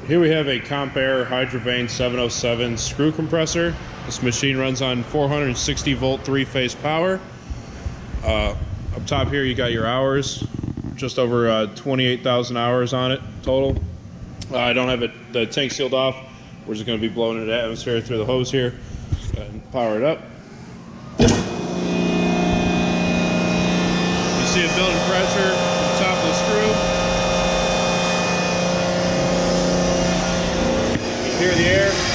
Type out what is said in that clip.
Here we have a CompAir Hydrovane 707 screw compressor. This machine runs on 460 volt 3-phase power. Up top here you got your hours, just over 28,000 hours on it total. I don't have the tank sealed off. We're just going to be blowing it into atmosphere through the hose here. Go ahead and power it up. You see it building pressure from the top of the screw. You hear the air.